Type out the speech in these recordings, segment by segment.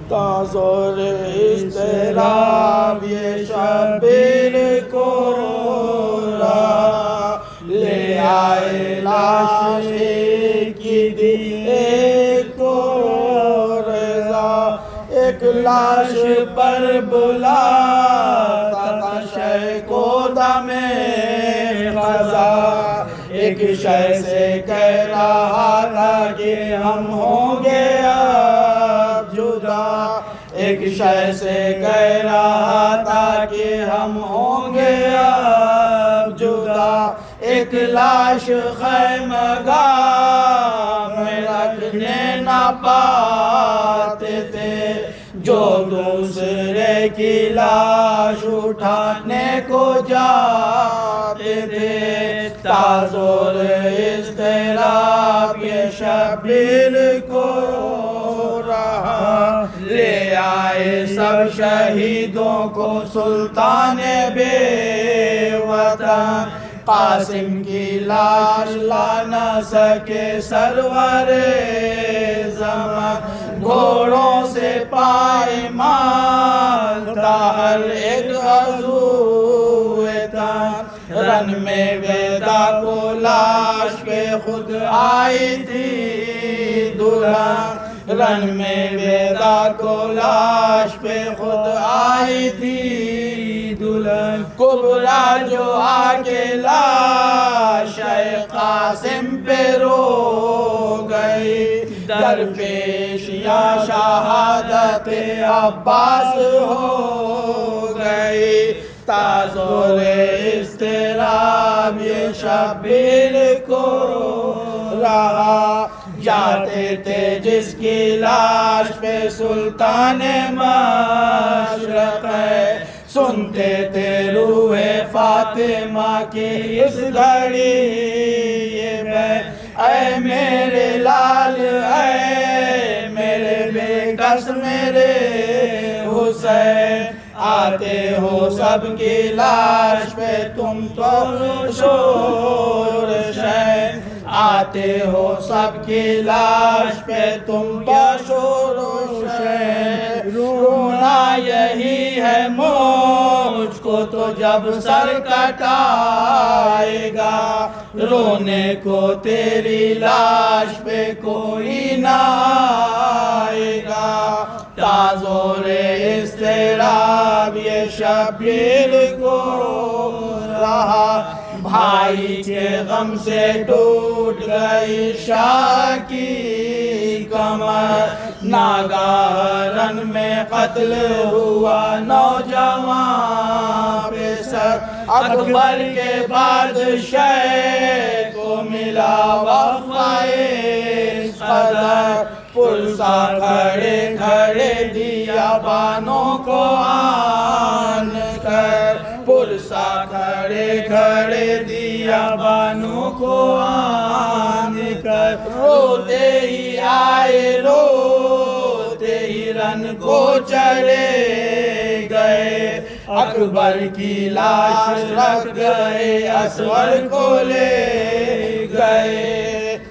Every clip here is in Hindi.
ताज़ुर इज़्तिराब ये शब्बीर को ले आए लाश की दी एक को रज़ा, एक लाश पर बुलाता था शय को दमे ख़ज़ा, एक शय से कह रहा था कि हम होंगे अब जुदा, एक शय से कह रहा था कि हम होंगे अब जुदा, एक लाश खैमगाह में रखने न पाते थे, जो दूसरे की लाश उठाने को जाते थे। ताज़ुर इज़्तिराब ये शब्बीर को रहा, ले आए सब शहीदों को सुल्तान बेवतन, कासिम की लाश ला न सके सरवरे ज़मान, घोड़ों से पायमाल था हर एक अज़ूए तन, रन में वेदा को लाश पे खुद आई थी दुल्हन, रन में वेदा को लाश पे खुद आई थी दुल्हन, कुबरा जो आके लाश कासिम पे रो गई, दरपेश या शहादत अब्बास हो गई। ताज़ुर इज़्तिराब ये शब्बीर को रहा, जाते थे जिसकी लाश पे सुल्तान मशरक़, सुनते थे रूहे फातिमा की इस घड़ी ये मैं, ऐ मेरे लाल ऐ मेरे बेकस मेरे हुसैन, आते हो सबकी लाश पे तुम तो शोर शैन, आते हो सबकी लाश पे तुम तो शोर शैन, रोना यही है मुझको तो जब सर कटाएगा, रोने को तेरी लाश पे कोई ना आएगा। ताज़ुर इज़्तिराब ये शब्बीर को रहा, भाई के गम से टूट गई शाह की कमर, नागारन में कत्ल हुआ नौजवान बेसर, अकबर के बादशाह को मिला वफ़ाए सदर, पुरसा खड़े खड़े दिया बानों को आन कर, पुरसा खड़े खड़े दिया बानों को आन कर, रोते ही आए रोते ही रन को चले गए, अकबर की लाश रख गए असवर को ले गए।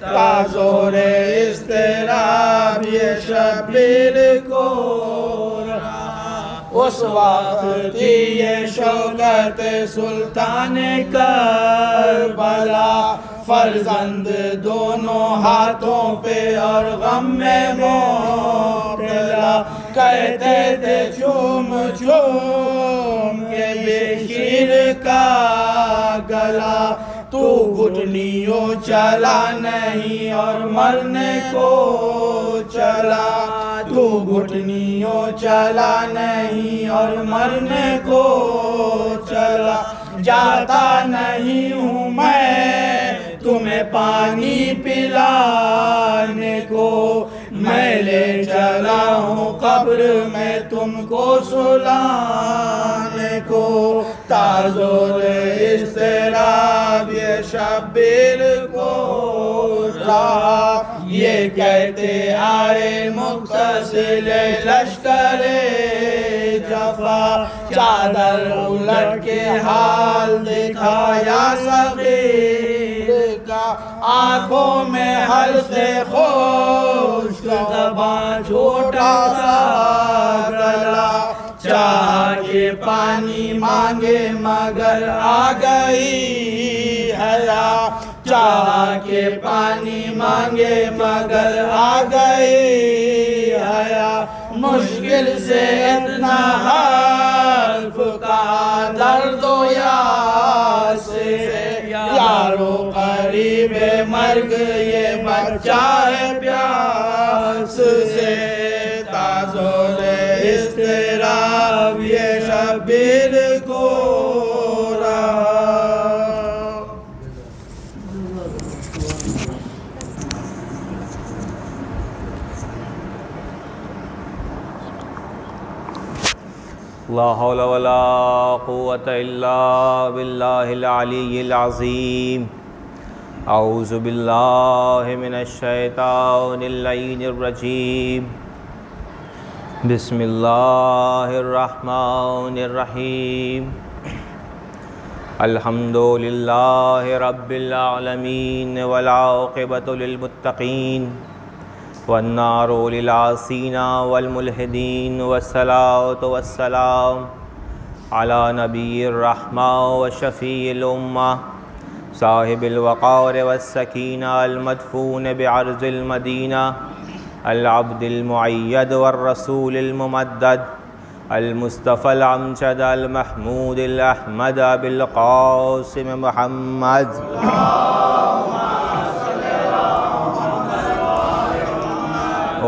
ताज़ुर इज़्तिराब ये शब्बीर को रहा, उस वक्त थी ये शौकत सुल्तान करबला, फर्जंद दोनों हाथों पे और गम में मुब्तला, कहते थे चूम चूम के बेशीर का गला, तू घुटनियों चला नहीं और मरने को चला, तू घुटनियों चला नहीं और मरने को चला, जाता नहीं हूँ मैं तुम्हें पानी पिलाने को, मैं ले चला हूँ कब्र में तुमको सुलाने को। ताज़ुर इज़्तिराब ये शब्बीर को रहा, ये कहते आए मुक्तसिले लश्करे जफा, चादर उलट के हाल दिखाया सगीर का, आँखों में हर से खुश्क ज़बान छोटा सा गला, चाह के पानी मांगे मगर आ गई हया, चाह के पानी मांगे मगर आ गई हया, मुश्किल से इतना हर्फ कहा दर्दो यास से, यारो करीबे मर्ग ये बच्चा है प्यास से, ताज़ोले इस्तिराब ये शबीर को रहा। ला हौला वला कुव्वता इल्ला बिल्लाहिल अलिय्यिल अज़ीम। औज़ु बिल्लाहि मिनश शैतानिर लईनिर रजीम। बिस्मिल्लाहिर रहमानिर रहीम। अल्हम्दुलिल्लाहि रब्बिल आलमीन वल आक़िबतु लिल मुत्तक़ीन वन्नारु लिल आसीना वल मुल्हिदीन वस्सलातु वस्सलाम अला नबिय्यिर रहमा व शफ़ीइल उम्मा साहिबिल वक़ार वस्सकीना अल मदफ़ून बिअर्ज़िल मदीना अल अब्दिल मुअय्यद वर रसूलिल मुमद्दद अल मुस्तफ़ल अमजद अल महमूदिल अहमद बिल क़ासिम मुहम्मद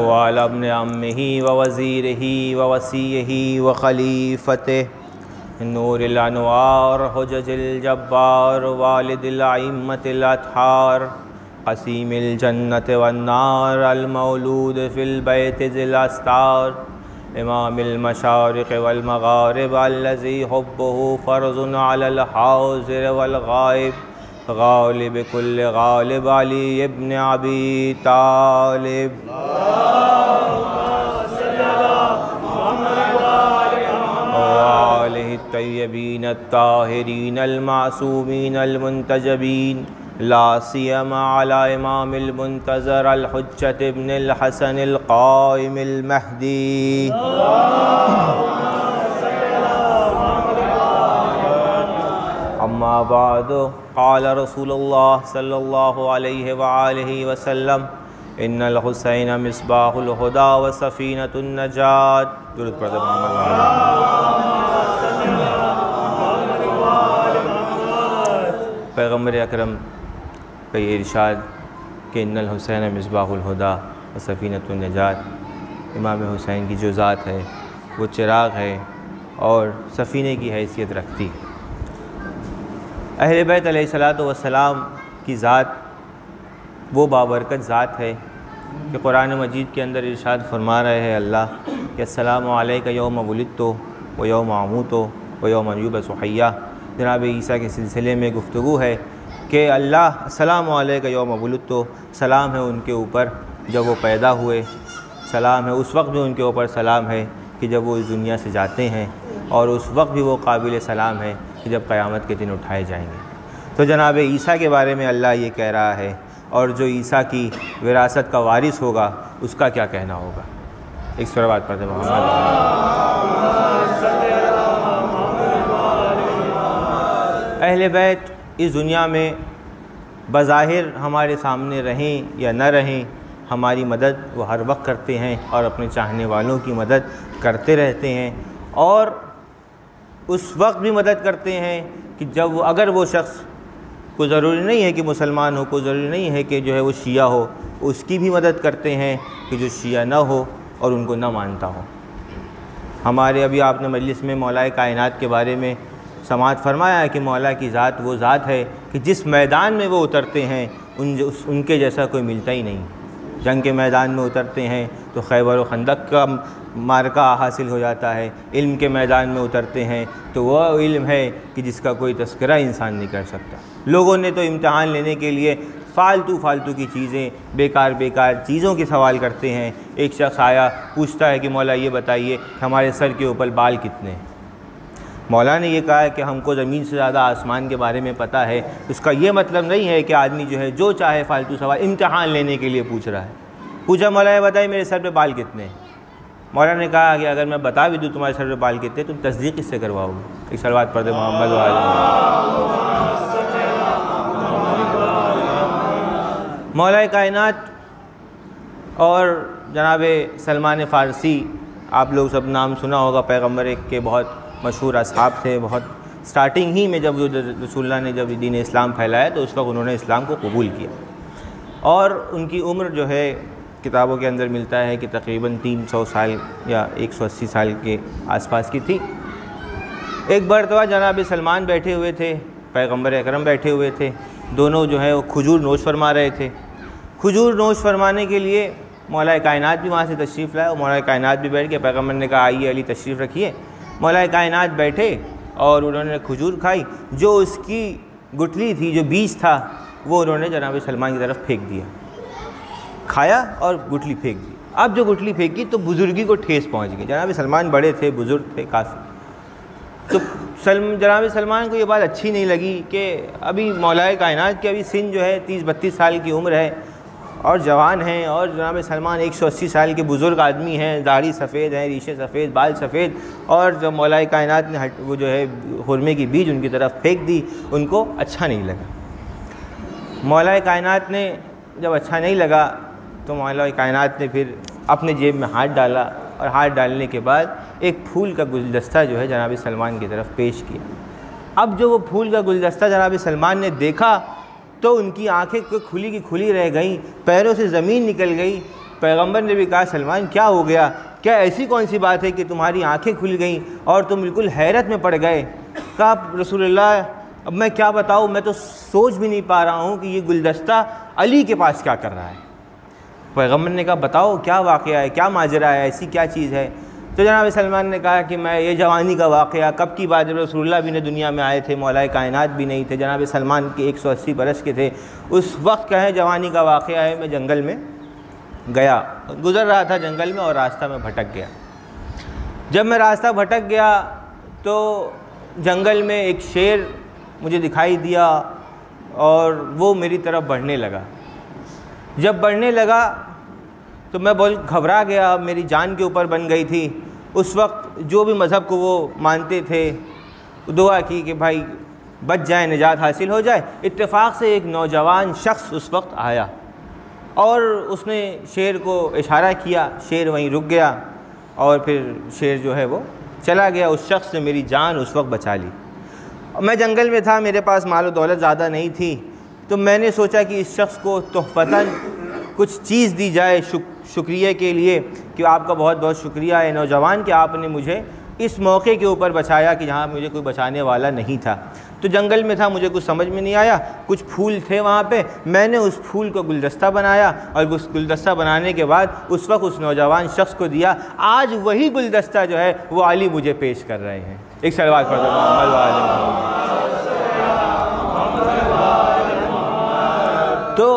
वाला इब्न अम्मिही व वज़ीरिही व वसीयही व ख़लीफ़तिही नूरिल अनवार हुज्जतिल जब्बार वालिदिल अइम्मतिल अत्हार क़सीमिल जन्नत वन्नार अल मौलूद फ़िल बैति ज़िल अस्तार इमामिल मशारिक़ वल मग़ारिब अल्लज़ी हुब्बुहु फ़र्ज़ुन अलल हाज़िर वल ग़ाइब गालिब कुल्ल गालिब अली इब्न अबी तालिब। वालिहि तय्यबीन अत्ताहिरीन अल मासूमीन अल मुंतजबीन ला सियमा अला इमामिल मुंतज़र अल हुज्जत इब्न अल हसन अल क़ाइम अल महदी। अम्मा बादु क़ाल रसूलुल्लाह सल्लल्लाहु अलैहि व आलिहि वसल्लम इन्नल हुसैन मिस्बाहुल हुदा व सफ़ीनतुन नजात। दुरूद पढ़ते पैगम्बर अकरम का ये इरशाद कि इन्नल हुसैन मिस्बाहुल हुदा व सफ़ीनतुन नजात, इमाम हुसैन की जो ज़ात है वो चिराग है और सफ़ीने की हैसियत रखती है। अहले बैत अलैहिस्सलातु वस्सलाम की ज़ात वो बाबरकत ज़ात है कि कुरान मजीद के अंदर इरशाद फरमा रहे हैं अल्लाह कि अस्सलामु अलैका यौम वुलिदतु व यौम अमूतु व यौम युबअसु हय्या। जनाब ईसा के सिलसिले में गुफ्तगू है कि अल्लाह अस्सलामु अलैका यौम वुलिदतु, सलाम है उनके ऊपर जब वो पैदा हुए, सलाम है उस वक्त भी उनके ऊपर सलाम है कि जब वो इस दुनिया से जाते हैं, और उस वक्त भी वो काबिल सलाम है कि जब क़यामत के दिन उठाए जाएंगे। तो जनाब ईसा के बारे में अल्लाह ये कह रहा है, और जो ईसा की विरासत का वारिस होगा उसका क्या कहना होगा। एक सलावत पढ़ते अहले बैत इस दुनिया में बज़ाहिर हमारे सामने रहें या न रहें, हमारी मदद वो हर वक्त करते हैं और अपने चाहने वालों की मदद करते रहते हैं, और उस वक्त भी मदद करते हैं कि जब अगर वो शख्स को ज़रूरी नहीं है कि मुसलमान हो, को ज़रूरी नहीं है कि जो है वो शिया हो, उसकी भी मदद करते हैं कि जो शिया न हो और उनको न मानता हो। हमारे अभी आपने मजलिस में मौलाए कायनात के बारे में समाअत फरमाया है कि मौला की ज़ात वो ज़ात है कि जिस मैदान में वो उतरते हैं उनके जैसा कोई मिलता ही नहीं। जंग के मैदान में उतरते हैं तो खैबर व खंदक का मार्का हासिल हो जाता है, इल्म के मैदान में उतरते हैं तो वह इल्म है कि जिसका कोई तस्करा इंसान नहीं कर सकता। लोगों ने तो इम्तहान लेने के लिए फ़ालतू की चीज़ें, बेकार चीज़ों के सवाल करते हैं। एक शख्स आया पूछता है कि मौला ये बताइए हमारे सर के ऊपर बाल कितने हैं। मौला ने ये कहा है कि हमको ज़मीन से ज़्यादा आसमान के बारे में पता है। इसका ये मतलब नहीं है कि आदमी जो है जो चाहे फालतू सवाल इम्तिहान लेने के लिए पूछ रहा है। पूछा मौला ये बताइए मेरे सर पे बाल कितने हैं? मौला ने कहा कि अगर मैं बता भी दूँ तुम्हारे सर पे बाल कितने, तुम तस्दीक किससे करवाओगे? एक सलवात पढ़ दे मोहम्मद मौला कायनात और जनाब सलमान फ़ारसी, आप लोग सब नाम सुना होगा, पैगम्बर के बहुत मशहूर असहाब थे। बहुत स्टार्टिंग ही में जब रसूलुल्लाह ने जब दीन इस्लाम फैलाया तो उस वक्त उन्होंने इस्लाम को कबूल किया और उनकी उम्र जो है किताबों के अंदर मिलता है कि तकरीबन 300 साल या 180 साल के आसपास की थी। एक मरतबा जनाब सलमान बैठे हुए थे, पैगम्बर अकरम बैठे हुए थे, दोनों जो है वो खजूर नोश फरमा रहे थे। खजूर नोश फरमाने के लिए मौला कायनात भी वहाँ से तशरीफ़ लाए और मौला कायनात भी बैठ के पैगम्बर ने कहा आइए अली तशरीफ़ रखिए। मौला कायनात बैठे और उन्होंने खजूर खाई। जो उसकी गुठली थी, जो बीज था, वो उन्होंने जनाब सलमान की तरफ फेंक दिया। खाया और गुठली फेंक दी। अब जो गुठली फेंकी तो बुज़ुर्गी को ठेस पहुंच गई। जनाब सलमान बड़े थे, बुज़ुर्ग थे काफ़ी, तो जनाब सलमान को ये बात अच्छी नहीं लगी कि अभी मौला कायनात की अभी सिन जो है 30-32 साल की उम्र है और जवान हैं, और जनाब सलमान 180 साल के बुज़ुर्ग आदमी हैं, दाढ़ी सफ़ेद है, रीशे सफ़ेद, बाल सफ़ेद, और जब मौला कायनात ने वो जो है खुरमे की बीज उनकी तरफ फेंक दी, उनको अच्छा नहीं लगा। मौला कायनात ने जब अच्छा नहीं लगा तो मौला कायनात ने फिर अपने जेब में हाथ डाला और हाथ डालने के बाद एक फूल का गुलदस्ता जो है जनाब सलमान की तरफ पेश किया। अब जो वो फूल का गुलदस्ता जनाब सलमान ने देखा तो उनकी आंखें खुली की खुली रह गईं, पैरों से ज़मीन निकल गई। पैगंबर ने भी कहा सलमान क्या हो गया, क्या ऐसी कौन सी बात है कि तुम्हारी आंखें खुल गईं और तुम बिल्कुल हैरत में पड़ गए? कहा रसूलुल्लाह अब मैं क्या बताऊँ, मैं तो सोच भी नहीं पा रहा हूँ कि ये गुलदस्ता अली के पास क्या कर रहा है। पैगंबर ने कहा बताओ क्या वाक़या है, क्या माजरा है, ऐसी क्या चीज़ है? तो जनाब सलमान ने कहा कि मैं ये जवानी का वाक़या, कब की बात है, रसूलुल्लाह भी ने दुनिया में आए थे, मौला कायनात भी नहीं थे, जनाब सलमान के 180 बरस के थे, उस वक्त का है जवानी का वाक़या है। मैं जंगल में गया, गुज़र रहा था जंगल में और रास्ता में भटक गया। जब मैं रास्ता भटक गया तो जंगल में एक शेर मुझे दिखाई दिया और वो मेरी तरफ बढ़ने लगा। जब बढ़ने लगा तो मैं बहुत घबरा गया, मेरी जान के ऊपर बन गई थी। उस वक्त जो भी मज़हब को वो मानते थे दुआ की कि भाई बच जाए, निजात हासिल हो जाए। इत्तेफाक से एक नौजवान शख्स उस वक्त आया और उसने शेर को इशारा किया, शेर वहीं रुक गया और फिर शेर जो है वो चला गया। उस शख्स ने मेरी जान उस वक्त बचा ली। मैं जंगल में था, मेरे पास माल और दौलत ज़्यादा नहीं थी, तो मैंने सोचा कि इस शख्स को तोहफ़तन कुछ चीज़ दी जाए शुक्रिया के लिए कि आपका बहुत बहुत शुक्रिया है नौजवान कि आपने मुझे इस मौके के ऊपर बचाया कि जहाँ मुझे कोई बचाने वाला नहीं था। तो जंगल में था, मुझे कुछ समझ में नहीं आया, कुछ फूल थे वहाँ पे, मैंने उस फूल को गुलदस्ता बनाया और उस गुलदस्ता बनाने के बाद उस वक्त उस नौजवान शख्स को दिया। आज वही गुलदस्ता जो है वो अली मुझे पेश कर रहे हैं। एक सलवात पढ़ दो मोहम्मद वाले। तो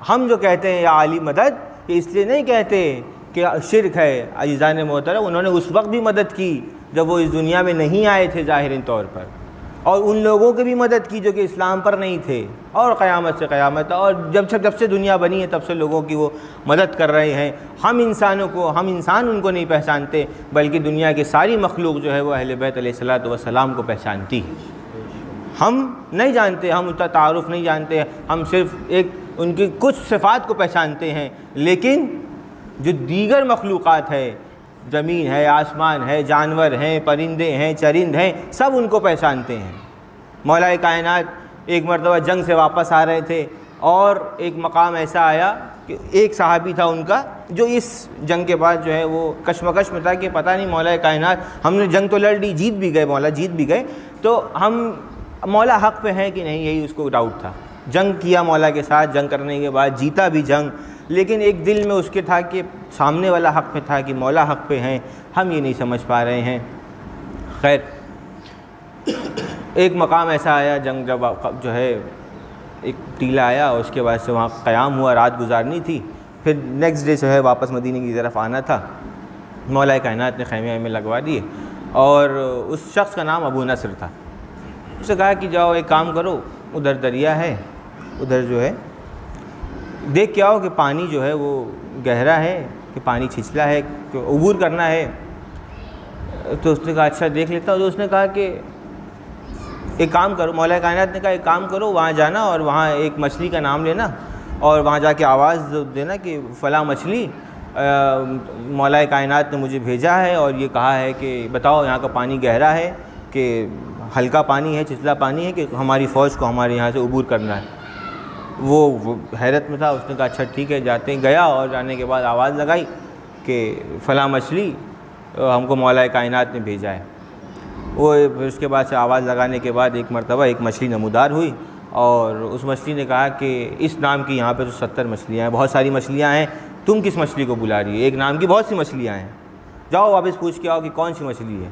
हम जो कहते हैं या अली मदद, ये इसलिए नहीं कहते कि शिरक है। अज़ीज़ान मोहतरम, उन्होंने उस वक्त भी मदद की जब वो इस दुनिया में नहीं आए थे ज़ाहिरन तौर पर, और उन लोगों की भी मदद की जो कि इस्लाम पर नहीं थे, और क़यामत से क़यामत, और जब से दुनिया बनी है तब से लोगों की वो मदद कर रहे हैं। हम इंसान उनको नहीं पहचानते, बल्कि दुनिया की सारी मखलूक जो है वो अहले बैत अलैहिस्सलातु वस्सलाम को पहचानती है। हम नहीं जानते, हम उनका तारुफ़ नहीं जानते, हम सिर्फ़ एक उनकी कुछ सिफ़ात को पहचानते हैं, लेकिन जो दीगर मखलूक़ात है, ज़मीन है, आसमान है, जानवर हैं, परिंदे हैं, चरिंद हैं, सब उनको पहचानते हैं। मौला कायनात एक मरतबा जंग से वापस आ रहे थे और एक मकाम ऐसा आया कि एक सहाबी था उनका जो इस जंग के बाद जो है वो कशमकश में था कि पता नहीं मौला कायनात, हमने जंग तो लड़ ली, जीत भी गए, मौला जीत भी गए, तो हम मौला हक़ पे हैं कि नहीं, यही उसको डाउट था। जंग किया मौला के साथ, जंग करने के बाद जीता भी जंग, लेकिन एक दिल में उसके था कि सामने वाला हक़ पे था कि मौला हक़ पे हैं, हम ये नहीं समझ पा रहे हैं। खैर एक मकाम ऐसा आया, जंग जब जो है एक टीला आया, उसके बाद से वहाँ क़याम हुआ, रात गुजारनी थी, फिर नेक्स्ट डे जो है वापस मदीने की तरफ आना था। मौला कायनात ने खैमे में लगवा दिए और उस शख्स का नाम अबू नसर था। उसने कहा कि जाओ एक काम करो, उधर दरिया है, उधर जो है देख के आओ कि पानी जो है वो गहरा है कि पानी छिछला है, कि अबूर करना है। तो उसने कहा अच्छा देख लेता हूँ। तो उसने कहा कि एक काम करो, मौला कायनात ने कहा एक काम करो, वहाँ जाना और वहाँ एक मछली का नाम लेना और वहाँ जाके आवाज़ देना कि फ़लाँ मछली मौला कायनात ने मुझे भेजा है और ये कहा है कि बताओ यहाँ का पानी गहरा है कि हल्का पानी है, छिछला पानी है, कि हमारी फ़ौज को हमारे यहाँ से अबूर करना है। वो हैरत में था। उसने कहा अच्छा ठीक है जाते हैं। गया और जाने के बाद आवाज़ लगाई कि फ़लाँ मछली हमको मौला कायनात ने भेजा है। वो फिर उसके बाद से आवाज़ लगाने के बाद एक मरतबा एक मछली नमूदार हुई और उस मछली ने कहा कि इस नाम की यहाँ पे तो 70 मछलियाँ हैं, बहुत सारी मछलियाँ हैं, तुम किस मछली को बुला रही है? एक नाम की बहुत सी मछलियाँ हैं, जाओ वापस पूछ के आओ कि कौन सी मछली है।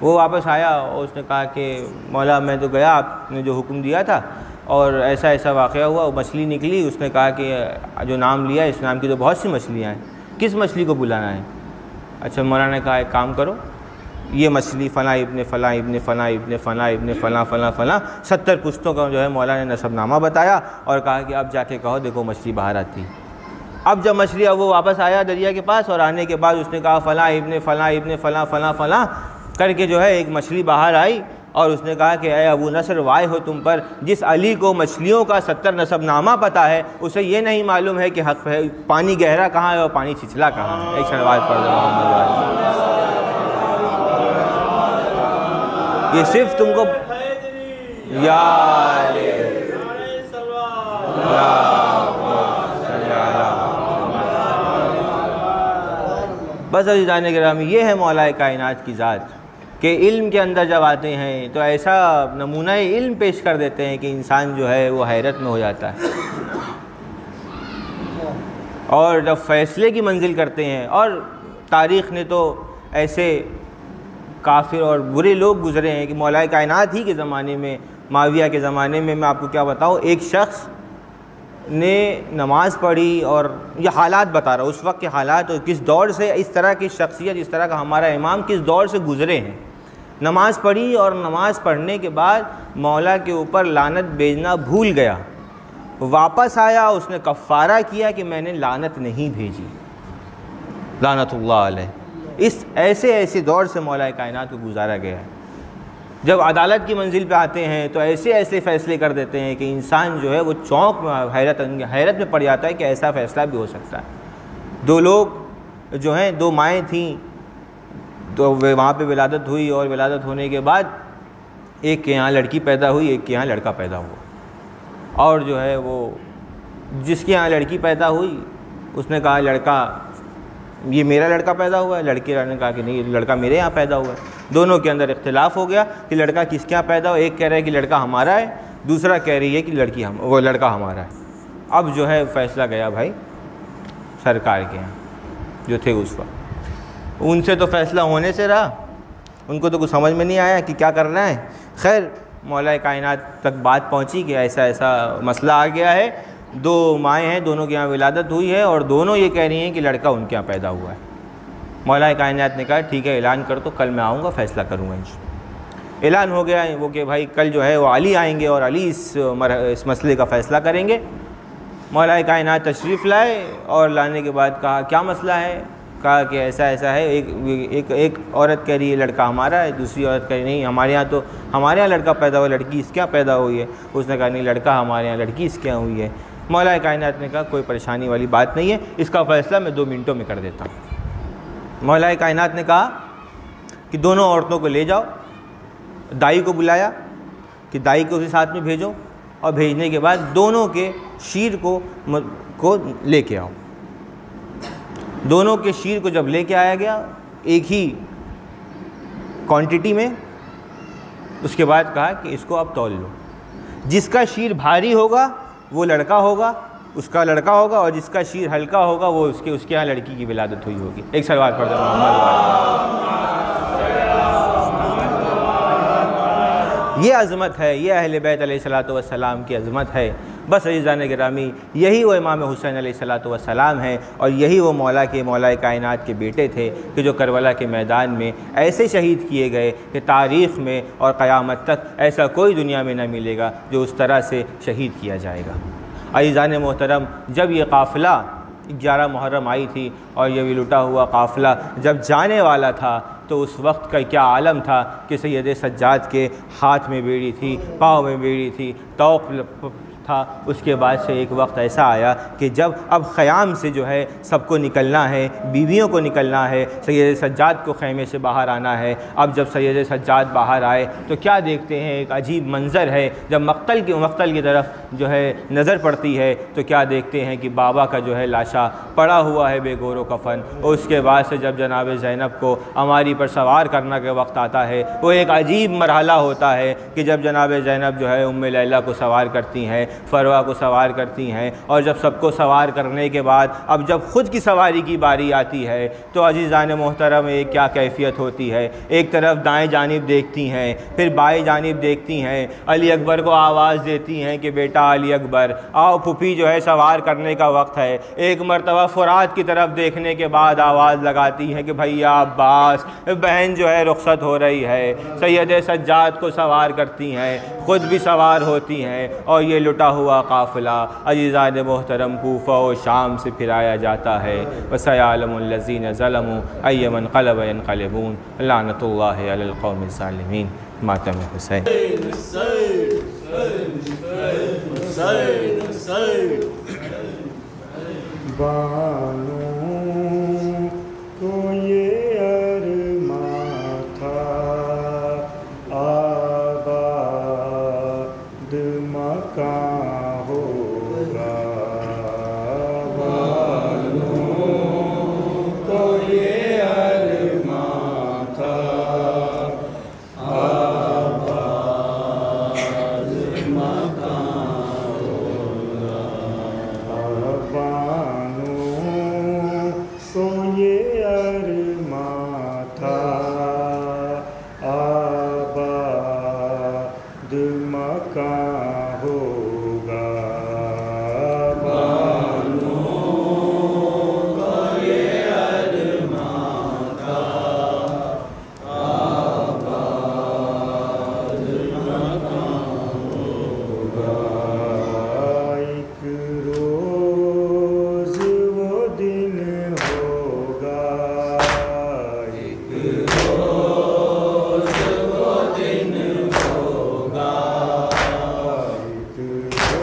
वो वापस आया और उसने कहा कि मौला मैं तो गया, आपने जो हुक्म दिया था और ऐसा ऐसा वाक़या हुआ। वो मछली निकली, उसने कहा कि जो नाम लिया इस नाम की तो बहुत सी मछलियाँ हैं, किस मछली को बुलाना है? अच्छा मौलाना ने कहा एक काम करो, ये मछली फ़लाँ इब्ने फ़लाँ इब्ने फ़लाँ इब्ने फ़लाँ इब्ने फ़लाँ फ़लाँ फ़लाँ 70 पुश्तों का जो है मौला ने नसबनामा बताया और कहा कि अब जाके कहो देखो मछली बाहर आती। अब जब मछली अब वो वापस आया दरिया के पास और आने के बाद उसने कहा फ़लाँ इब्ने फ़लाँ इब्ने फ़लाँ फ़लाँ फ़लाँ करके जो है एक मछली बाहर आई और उसने कहा कि अय अबू नसर वाय हो तुम पर, जिस अली को मछलियों का 70 नसबनामा पता है उसे ये नहीं मालूम है कि हक़ है पानी गहरा कहाँ है और पानी छिछला कहाँ है। एक शरवात पढ़ दो। ये सिर्फ तुमको बस अज़ीज़ान गिरामी, ये है मौला कायनात की ज़ात कि इल्म के अंदर जब आते हैं तो ऐसा नमूना इल्म पेश कर देते हैं कि इंसान जो है वो हैरत में हो जाता है। और जब फ़ैसले की मंजिल करते हैं, और तारीख़ ने तो ऐसे काफिर और बुरे लोग गुज़रे हैं कि मौला कायनात ही के ज़माने में, माविया के ज़माने में, मैं आपको क्या बताऊँ, एक शख्स ने नमाज़ पढ़ी और ये हालात बता रहा हूँ उस वक्त के हालात और किस दौर से इस तरह की शख्सियत, इस तरह का हमारा इमाम किस दौर से गुज़रे हैं। नमाज़ पढ़ी और नमाज़ पढ़ने के बाद मौला के ऊपर लानत भेजना भूल गया, वापस आया, उसने कफ़ारा किया कि मैंने लानत नहीं भेजी, लानतुल्लाह अलैह। इस ऐसे दौर से मौला कायनात को गुजारा गया है। जब अदालत की मंजिल पे आते हैं तो ऐसे ऐसे फ़ैसले कर देते हैं कि इंसान जो है वो चौंक में हैरत में पड़ जाता है कि ऐसा फ़ैसला भी हो सकता है। दो लोग जो हैं, दो माएँ थीं, तो वहाँ पे विलादत हुई और विलादत होने के बाद एक के यहाँ लड़की पैदा हुई, एक के यहाँ लड़का पैदा हुआ। और जो है वो जिसके यहाँ लड़की पैदा हुई उसने कहा लड़का ये मेरा लड़का पैदा हुआ है, लड़के ने कहा कि नहीं ये लड़का मेरे यहाँ पैदा हुआ है। दोनों के अंदर इख्तिलाफ हो गया कि लड़का किसके यहाँ पैदा हुआ। एक कह रहा है कि लड़का हमारा है, दूसरा कह रही है कि वो लड़का हमारा है। अब जो है फ़ैसला गया भाई सरकार के यहाँ जो थे उस वक्त, उनसे तो फ़ैसला होने से रहा, उनको तो कुछ समझ में नहीं आया कि क्या करना है। खैर मौला कायनात तक बात पहुँची कि ऐसा ऐसा मसला आ गया है, दो माएँ हैं, दोनों के यहाँ विलादत हुई है और दोनों ये कह रही हैं कि लड़का उनके यहाँ पैदा हुआ है। मौला कायनात ने कहा ठीक है ऐलान कर, तो कल मैं आऊँगा फ़ैसला करूँगा। ऐलान हो गया वो कि भाई कल जो है वो अली आएंगे और अली इस मसले का फ़ैसला करेंगे। मौला कायनात तशरीफ़ लाए और लाने के बाद कहा क्या मसला है? कहा कि ऐसा ऐसा है। एक औरत कह रही है लड़का हमारा है, दूसरी औरत कह रही नहीं हमारे यहाँ लड़का पैदा हुआ, लड़की इसके यहाँ पैदा हुई है। उसने कहा नहीं लड़का हमारे यहाँ, लड़की इसके यहाँ हुई है। मौला कायनात ने कहा कोई परेशानी वाली बात नहीं है, इसका फ़ैसला मैं 2 मिनटों में कर देता हूँ। मौला कायनात ने कहा कि दोनों औरतों को ले जाओ, दाई को बुलाया कि दाई को उसी साथ में भेजो और भेजने के बाद दोनों के शीर को लेके आओ। दोनों के शीर को जब लेके आया गया एक ही क्वांटिटी में, उसके बाद कहा कि इसको अब तौल लो, जिसका शीर भारी होगा वो लड़का होगा, उसका लड़का होगा, और जिसका शीर हल्का होगा वो उसके यहाँ लड़की की विलादत हुई होगी। एक सलवात पढ़ दो मोहम्मद। ये अज़मत है, ये अहले बैत अलैहिस्सलातु वस्सलाम की अज़मत है। बस अज़ीज़ान गिरामी, यही वो इमाम हुसैन अलैहिस्सलातु वस्सलाम हैं और यही वो मौला कायनात के बेटे थे कि जो करबला के मैदान में ऐसे शहीद किए गए कि तारीख़ में और क़यामत तक ऐसा कोई दुनिया में न मिलेगा जो उस तरह से शहीद किया जाएगा। अज़ीज़ान मोहतरम, जब ये काफ़िला 11 मुहर्रम आई थी और ये भी लुटा हुआ काफ़िला जब जाने वाला था तो उस वक्त का क्या आलम था कि सैयद सज्जाद के हाथ में बेड़ी थी, पाँव में बेड़ी थी, तौक़ था। उसके बाद से एक वक्त ऐसा आया कि जब अब ख़याम से जो है सबको निकलना है, बीवियों को निकलना है, सैयद सज्जाद को ख़ैमे से बाहर आना है। अब जब सैयद सज्जाद बाहर आए तो क्या देखते हैं, एक अजीब मंज़र है। जब मक्तल की तरफ जो है नज़र पड़ती है तो क्या देखते हैं कि बाबा का जो है लाशा पड़ा हुआ है बेगोरो कफन। और उसके बाद से जब जनाब ज़ैनब को अमारी पर सवार करने का वक्त आता है, वो एक अजीब मरहला होता है कि जब जनाब ज़ैनब जो है उम्मे लैला को सवार करती हैं, फ़रवा को सवार करती हैं, और जब सबको सवार करने के बाद अब जब ख़ुद की सवारी की बारी आती है तो अज़ीज़ान मोहतरम एक क्या कैफियत होती है। एक तरफ दाएँ जानिब देखती हैं, फिर बाएँ जानिब देखती हैं, अली अकबर को आवाज़ देती हैं कि बेटा अली अकबर आओ, फूफी जो है सवार करने का वक्त है। एक मरतबा फ़ुरात की तरफ देखने के बाद आवाज़ लगाती हैं कि भैया अब्बास, बहन जो है रुखसत हो रही है। सैयद सज्जाद को सवार करती हैं, ख़ुद भी सवार होती हैं और ये लुटा हुआ काफ़िला अज़ीज़ान मोहतरम कूफ़ा और शाम से फिराया जाता है। वसयअलमुल्लज़ीन ज़लमू अय्यमन क़लब यनक़लिबून लानतुल्लाहि अलल क़ौमिज़ ज़ालिमीन। मातम हुसैन। बानों को ये अरमां था आबाद मकान होगा। बानों को ये अरमां था आबाद मकान होगा। बानों को ये अरमां था आबाद मकान होगा। बानों को ये अरमां था आबाद मकान होगा। एक रोज़ वो दिन होगा, एक रोज़ वो दिन होगा, एक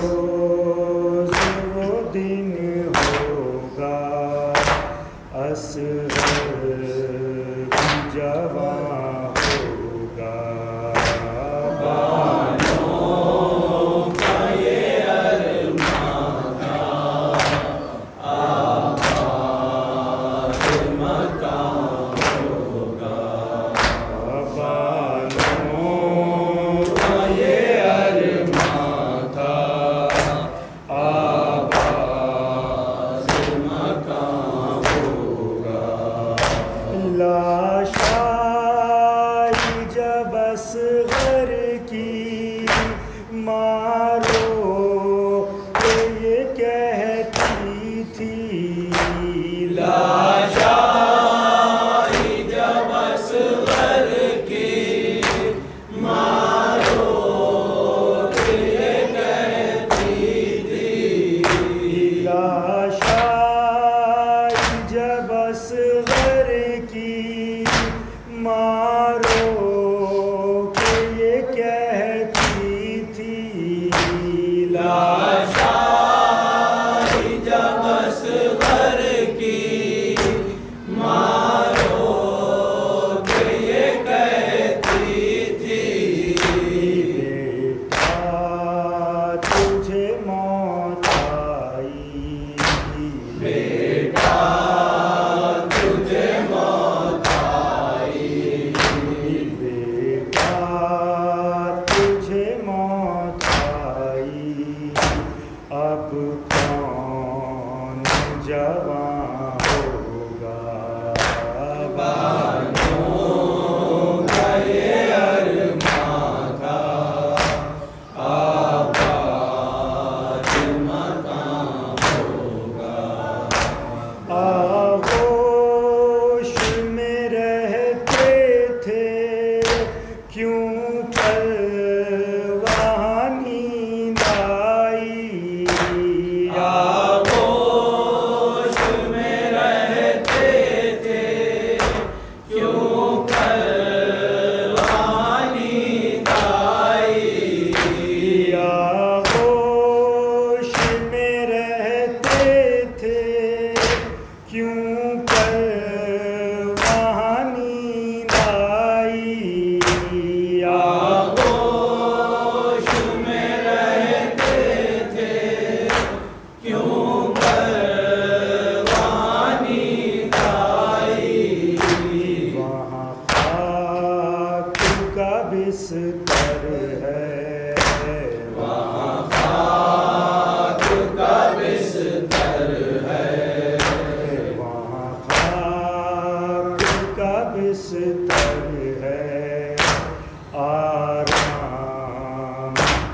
रोज़ वो दिन होगा। असग़र भी जवां होगा। बानों का ये अरमां था आबाद मकान होगा। बानों का ये अरमां था आबाद मकान होगा। लाशाई जब असग़र की मारो तो ये कहती थी। लाशाई जब असग़र की मारो तो ये कहती थी। लाशाई जब असग़र की मारो के ये कहती थी। लाशाई जब असग़र की मारो के ये कहती थी। बेटा तुझे मौत आई, बेटा तुझे मौत आई, बेटा तुझे मौत आई। अब कौन जवां होगा। बानों का ये अरमां था आबाद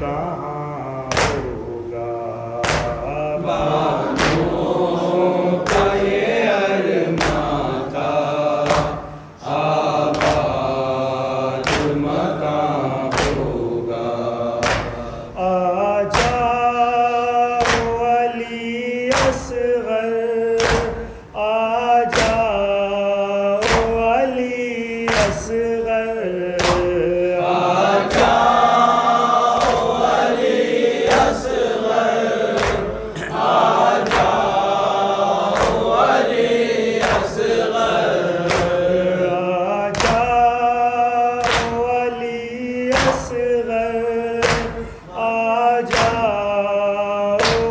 कहाँ होगा। बानों का ये अरमां था, आबाद मकान होगा। आजा वली असगर, आजा वली असगर, आजा वली असगर, आजा वली असगर, आजा वली असगर, आजा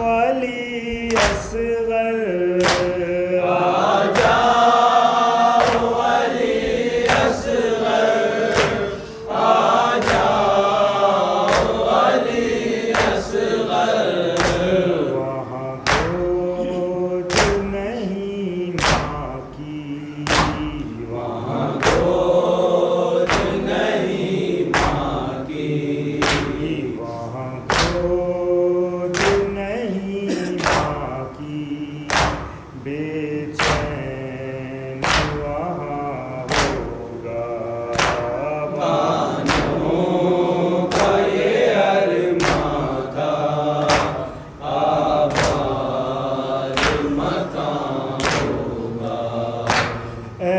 वली असगर, आजा वली असगर, आजा वली असगर। वहाँ खोज नहीं माँ की, वहाँ खोज नहीं माँ की, वहाँ खोज नहीं माँ की, बेचैन वहाँ होगा। बानों का ये अरमां था, आबाद मकान होगा। ऐ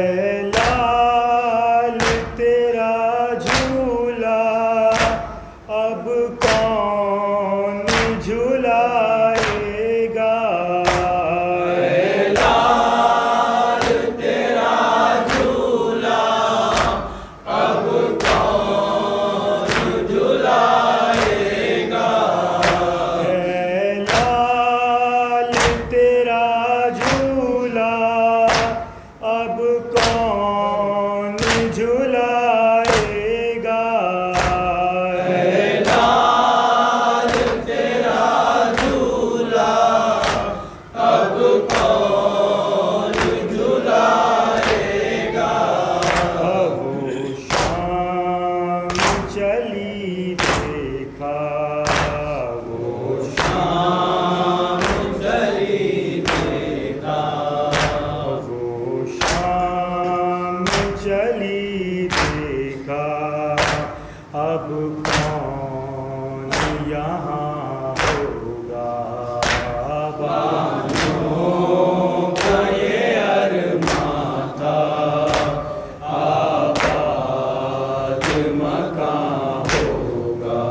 लाल तेरा झूला अब कौन झुलाएगा। ऐ लाल तेरा झूला अब कौन झुलाएगा। ऐ लाल तेरा झूला अब कौन झुलाएगा। ऐ लाल तेरा झूला अब कौन झुलाएगा। अब शाम चली देखा, वो शाम चली देखा, वो शाम चली देखा, अब कौन यहाँ होगा। बानों का ये अरमां था, आबाद मकान होगा।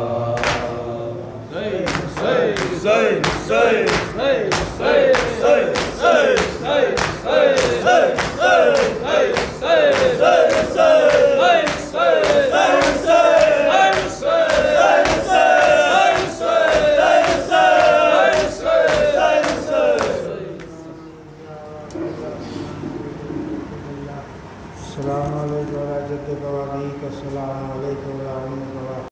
अस्सलामु अलैकुम व रहमतुल्लाहि व बरकातुहू।